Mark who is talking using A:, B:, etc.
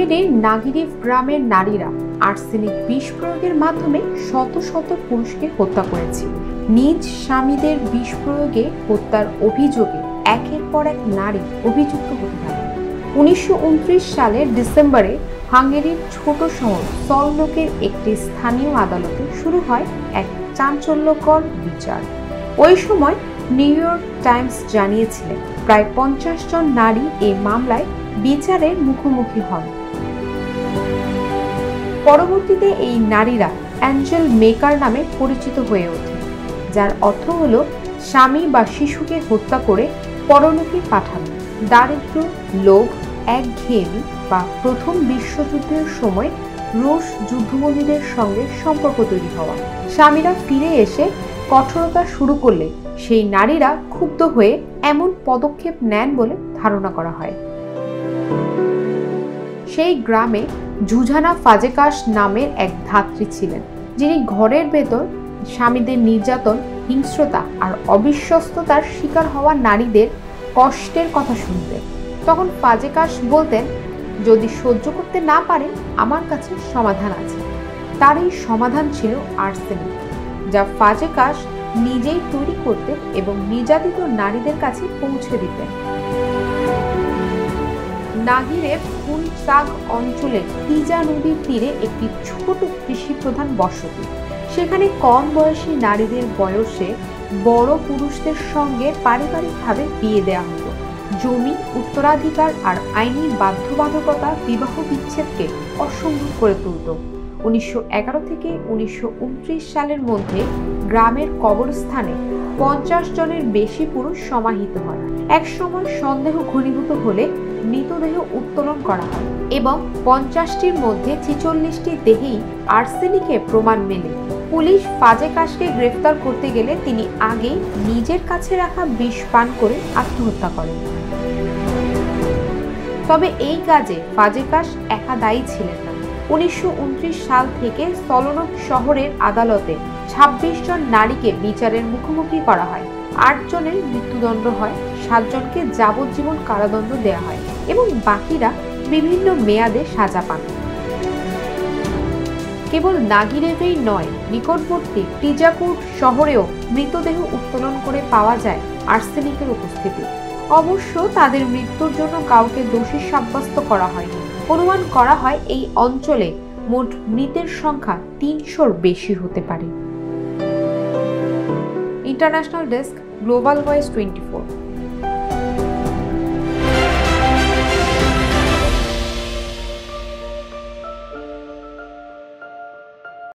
A: ফেনীর নাগিরিভ গ্রামের নারীরা আর্সেনিক বিষ প্রয়োগের মাধ্যমে শত শত পুরুষকে হত্যা করেছে। নিজ স্বামীদের বিষ প্রয়োগে হত্যার অভিযোগে একের পর এক নারী অভিযুক্ত হতে থাকে। 1929 সালের ডিসেম্বরে হাঙ্গেরির ছোট শহর সলনোকের একটি স্থানীয় আদালতে শুরু হয় এক চাঞ্চল্যকর বিচার। ওই সময় নিউ ইয়র্ক টাইমস জানিয়েছিলেন প্রায় 50 জন নারী এই মামলায় বিচারের মুখোমুখি হন। পরবর্তীতে এই নারীরা অ্যাঞ্জেল মেকার নামে পরিচিত হয়ে ওঠে, যার অর্থ হলো স্বামী বা শিশুকে হত্যা করে পরলোকে পাঠানো। দারিদ্র্য, লোভ, একঘেয়েমি বা প্রথম বিশ্বযুদ্ধের সময় রুশ যুদ্ধবন্দীদের সঙ্গে সম্পর্ক তৈরি হওয়া। স্বামীরা ফিরে এসে কঠোরতা শুরু করলে সেই নারীরা ক্ষুব্ধ হয়ে এমন পদক্ষেপ নেন বলে ধারণা করা হয়। সেই গ্রামে জুঝানা ফাজেকাশ নামের এক ধাত্রী ছিলেন, যিনি ঘরের ভেতর স্বামীদের নির্যাতন, হিংস্রতা আর অবিশ্বস্ততার শিকার হওয়া নারীদের কষ্টের কথা শুনতেন। তখন ফাজেকাশ বলতেন, যদি সহ্য করতে না পারেন আমার কাছে সমাধান আছে। তার এই সমাধান ছিল আর্সেনিক, যা ফাজেকাশ নিজেই তৈরি করতেন এবং নির্যাতিত নারীদের কাছে পৌঁছে দিতেন। নাগিরেভ কুনসাগ অঞ্চলে তিজা নদীর তীরে একটি ছোট কৃষি প্রধান বসতি। সেখানে কম বয়সী নারীদের বয়সে বড় পুরুষদের সঙ্গে পারিবারিকভাবে বিয়ে দেওয়া হতো। জমি, উত্তরাধিকার আর আইনি বাধ্যবাধকতা বিবাহ বিচ্ছেদকে অসম্ভব করে তুলত। 1911 থেকে 1929 সালের মধ্যে গ্রামের কবরস্থানে 50 জনের বেশি পুরুষ সমাহিত হয়। একসময় সন্দেহ ঘনীভূত হলে মৃতদেহ উত্তোলন করা হয় এবং 50টির মধ্যে 46টি দেহেই আর্সেনিকের প্রমাণ মেলে। পুলিশ ফাজেকাশকে গ্রেফতার করতে গেলে তিনি আগেই নিজের কাছে রাখা বিষ পান করে আত্মহত্যা করেন। তবে এই কাজে ফাজেকাশ একা দায়ী ছিলেন না। 1929 সাল থেকে সলনোক শহরের আদালতে 26 জন নারীকে বিচারের মুখোমুখি করা হয়। 8 জনের মৃত্যুদণ্ড হয়, 7 জনকে যাবজ্জীবন কারাদণ্ড দেওয়া হয় এবং বাকিরা বিভিন্ন মেয়াদে সাজা পান। কেবল নাগিরেভেই নয়, নিকটবর্তী টিজাকুর শহরেও মৃতদেহ উত্তোলন করে পাওয়া যায় আর্সেনিকের উপস্থিতি। অবশ্য তাদের মৃত্যুর জন্য কাউকে দোষী সাব্যস্ত করা হয়নি। অনুমান করা হয় এই অঞ্চলে মোট মৃতের সংখ্যা 300-র বেশি হতে পারে। International desk, global voice 24।